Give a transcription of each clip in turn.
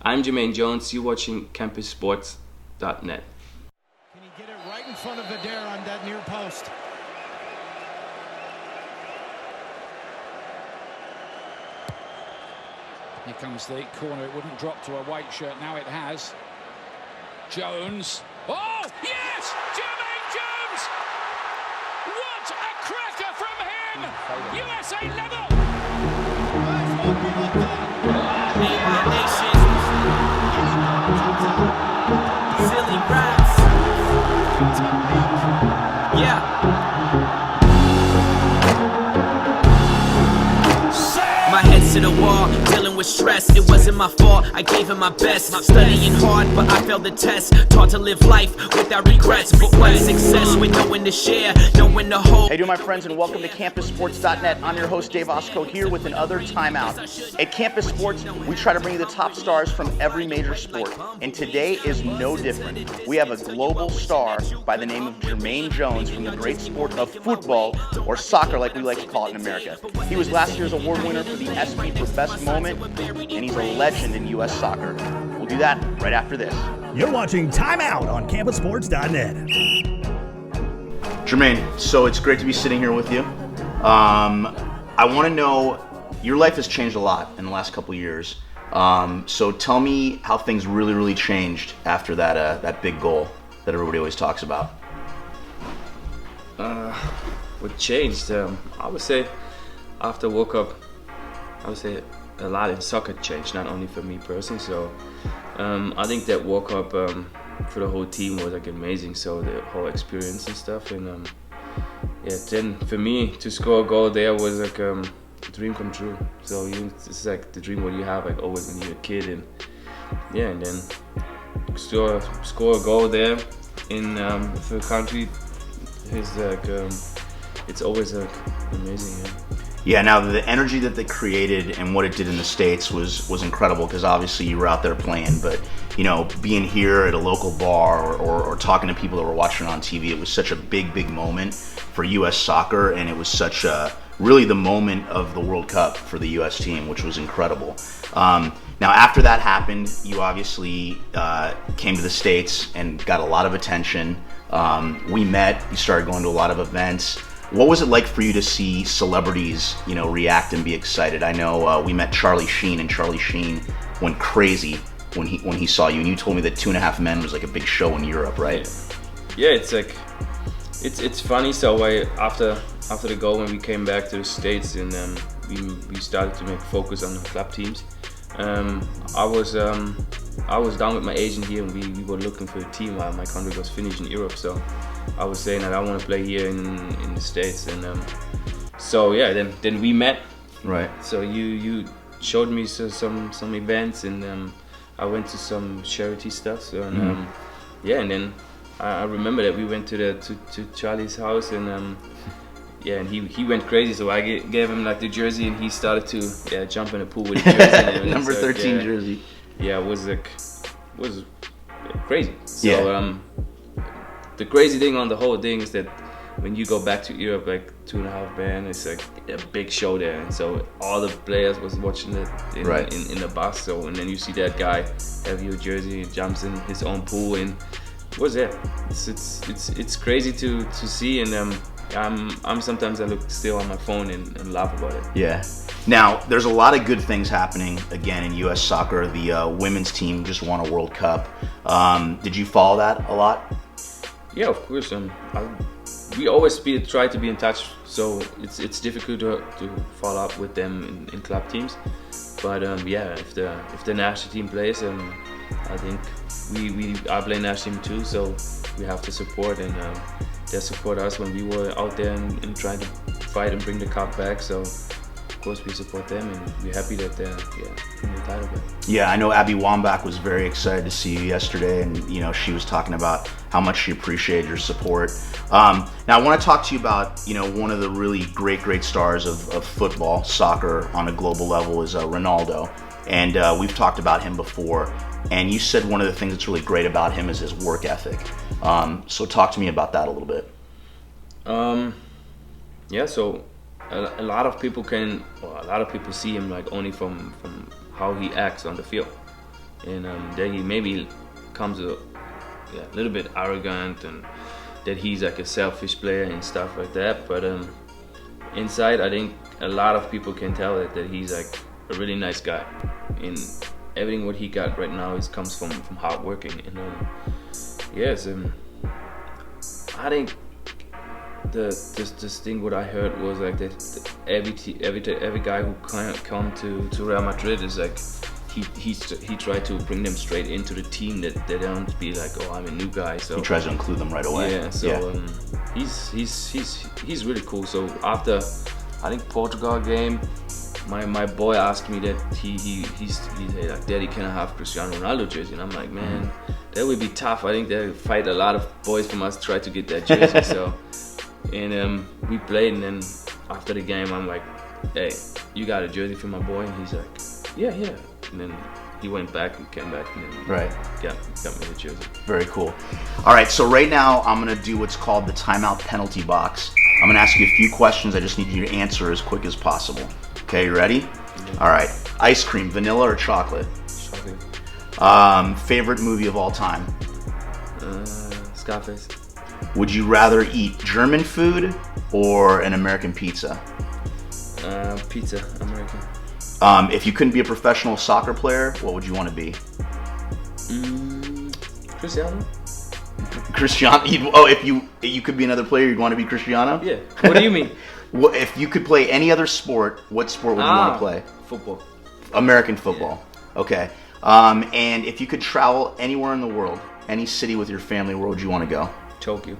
I'm Jermaine Jones. You're watching CampusSports.net. Can he get it right in front of Adair on that near post? Here comes the corner. It wouldn't drop to a white shirt. Now it has. Jones. Oh, yes! Jermaine Jones! What a cracker from him! USA level! Silly rats. Yeah. My head's to the wall, dealing with stress. It wasn't my fault, I gave him my best. Studying hard, but I failed the test. Taught to live life without regrets. But what is success with knowing to share, knowing to hold? Hey, do my friends, and welcome to CampusSports.net. I'm your host, Dave Osco, here with another timeout. At Campus Sports, we try to bring you the top stars from every major sport, and today is no different. We have a global star by the name of Jermaine Jones from the great sport of football, or soccer like we like to call it in America. He was last year's award winner for the ESPY for Best Moment, and he's a legend in U.S. soccer. We'll do that right after this. You're watching Timeout on CampusSports.net. Jermaine, so it's great to be sitting here with you. I want to know, your life has changed a lot in the last couple of years. So tell me how things really changed after that big goal that everybody always talks about. What changed? I would say after World Cup, I would say a lot in soccer changed, not only for me personally. So I think that World Cup for the whole team was like amazing. So the whole experience and stuff, and then for me to score a goal there was like a dream come true. So it's like the dream what you have like always when you're a kid, and and then score a goal there in for a country is like it's always like amazing. Yeah, now the energy that they created and what it did in the States was incredible, because obviously you were out there playing, but being here at a local bar or talking to people that were watching it on TV, it was such a big moment for U.S. soccer, and it was such really the moment of the World Cup for the U.S. team, which was incredible. Now after that happened, you obviously came to the States and got a lot of attention. We met, you started going to a lot of events. What was it like for you to see celebrities, react and be excited? I know we met Charlie Sheen, and Charlie Sheen went crazy when he saw you, and you told me that 2.5 Men was like a big show in Europe, right? Yeah, it's like it's funny. So after the goal, when we came back to the States and we started to make focus on the club teams, I was down with my agent here, and we were looking for a team while my contract was finished in Europe. So I was saying that I want to play here in the States, and then we met. Right. So you showed me some events, and I went to some charity stuff. So and then I remember that we went to Charlie's house, and and he went crazy. So I gave him like the jersey, and he started to jump in the pool with the jersey. Number 13 jersey. Yeah, it was crazy. So the crazy thing on the whole thing is that when you go back to Europe, like 2.5 Men, it's like a big show there, and so all the players was watching it in the bus. So and then you see that guy have your jersey, jumps in his own pool, and what's that? It's crazy to see, and I'm sometimes I look still on my phone and laugh about it. Yeah. Now, there's a lot of good things happening again in U.S. soccer. The women's team just won a World Cup. Did you follow that a lot? Yeah, of course. We always try to be in touch, so it's difficult to follow up with them in club teams. But if the national team plays, I think we are playing national team too, so we have to support, and they support us when we were out there and trying to fight and bring the cup back. So of course we support them, and we're happy that they're bringing the title back. Yeah, I know Abby Wambach was very excited to see you yesterday, and she was talking about how much she appreciated your support. Now I want to talk to you about one of the really great stars of football, soccer on a global level is Ronaldo, and we've talked about him before. And you said one of the things that's really great about him is his work ethic. So talk to me about that a little bit. So a lot of people see him like only from how he acts on the field. and that he maybe comes a little bit arrogant, and that he's like a selfish player and stuff like that. But inside, I think a lot of people can tell that he's like a really nice guy, and everything what he got right now comes from hard working. And yes, I think this thing what I heard was like that every guy who come to Real Madrid is like he tried to bring them straight into the team, that they don't be like, oh, I'm a new guy. So he tries to include them right away. Yeah. So he's really cool. So after I think Portugal game, my boy asked me that he's like, Daddy, can I have Cristiano Ronaldo jersey? And I'm like, man, that would be tough. I think they fight a lot of boys from us to try to get that jersey. So, and we played, and then after the game, I'm like, hey, you got a jersey for my boy? And he's like, yeah. And then he went back and came back, and then got me the jersey. Very cool. All right, so right now I'm gonna do what's called the timeout penalty box. I'm gonna ask you a few questions. I just need you to answer as quick as possible. Okay, you ready? Yeah. All right. Ice cream, vanilla or chocolate? Chocolate. Favorite movie of all time? Scarface. Would you rather eat German food or an American pizza? Pizza, American. If you couldn't be a professional soccer player, what would you want to be? Cristiano. Cristiano? If you could be another player, you'd want to be Cristiano? Yeah. What do you mean? If you could play any other sport, what sport would you want to play? Football. American football. Yeah. Okay. And if you could travel anywhere in the world, any city with your family, where would you want to go? Tokyo.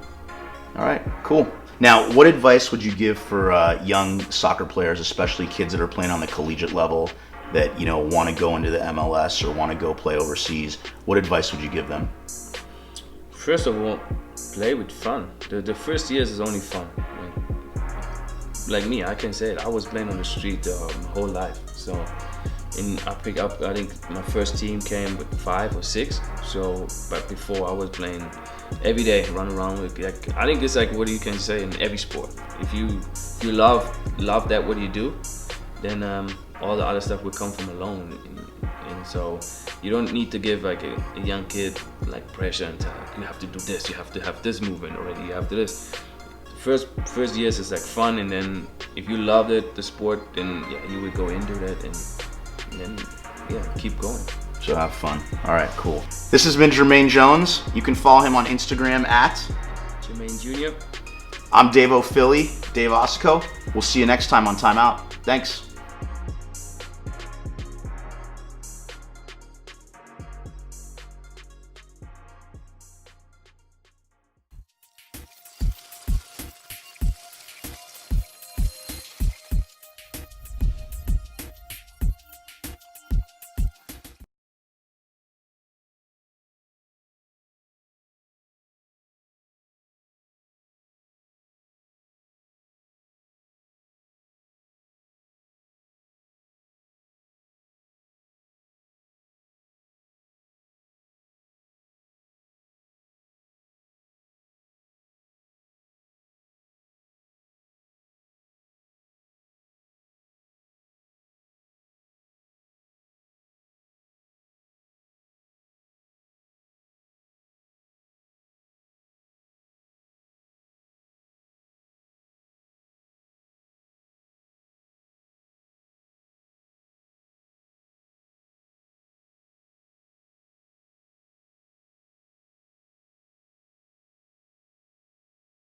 All right, cool. Now, what advice would you give for young soccer players, especially kids that are playing on the collegiate level, that want to go into the MLS or want to go play overseas? What advice would you give them? First of all, play with fun. The first years is only fun. Like me, I can say it. I was playing on the street my whole life. So, I pick up. I think my first team came with 5 or 6. So, but before I was playing every day, run around with. Like, I think it's like what you can say in every sport. If you love that what you do, then all the other stuff will come from alone. And so you don't need to give like a young kid like pressure and tell you have to do this, you have to have this movement already, you have to this. First years is like fun, and then if you loved it, the sport, then you would go into that and then keep going. So have fun. All right, cool. This has been Jermaine Jones. You can follow him on Instagram at Jermaine Jr. I'm Dave O'Philly, Dave Osco. We'll see you next time on Time Out. Thanks.